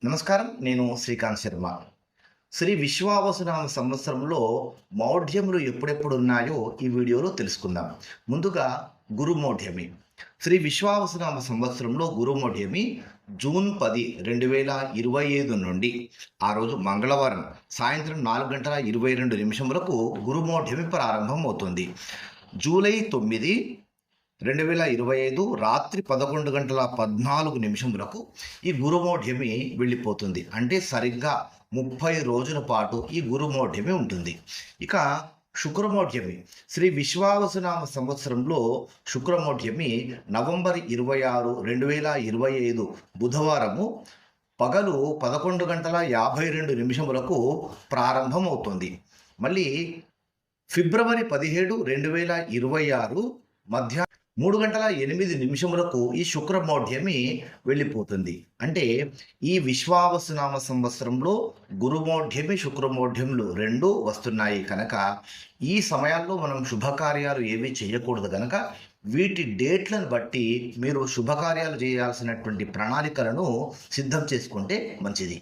నమస్కారం. నేను శ్రీకాంత్ శర్మ. శ్రీ విశ్వావసునామ సంవత్సరంలో మౌఢ్యములు ఎప్పుడెప్పుడు ఉన్నాయో ఈ వీడియోలో తెలుసుకుందాం. ముందుగా గురుమౌఢ్యమి. శ్రీ విశ్వావసునామ సంవత్సరంలో గురుమౌఢ్యమి జూన్ 10, 2025 నుండి ఆ రోజు మంగళవారం సాయంత్రం 4:22 గురుమౌఢ్యమి ప్రారంభం అవుతుంది. జూలై 9, 2025 రాత్రి 11:14 ఈ గురుమౌఢ్యమి వెళ్ళిపోతుంది. అంటే సరిగ్గా 30 రోజుల పాటు ఈ గురుమౌఢ్యమి ఉంటుంది. ఇక శుక్రమౌఢ్యమి. శ్రీ విశ్వావసునామ సంవత్సరంలో శుక్రమౌఢ్యమి నవంబర్ 26, 2025 బుధవారము పగలు 11:52 ప్రారంభమవుతుంది. మళ్ళీ ఫిబ్రవరి 17, 2026 మధ్యాహ్నం 3:08 ఈ శుక్రమౌఢ్యమి వెళ్ళిపోతుంది. అంటే ఈ విశ్వావసునామ సంవత్సరంలో గురుమౌఢ్యమి శుక్రమౌఢ్యములు రెండూ వస్తున్నాయి కనుక ఈ సమయాల్లో మనం శుభకార్యాలు ఏమీ చేయకూడదు కనుక వీటి డేట్లను బట్టి మీరు శుభకార్యాలు చేయాల్సినటువంటి ప్రణాళికలను సిద్ధం చేసుకుంటే మంచిది.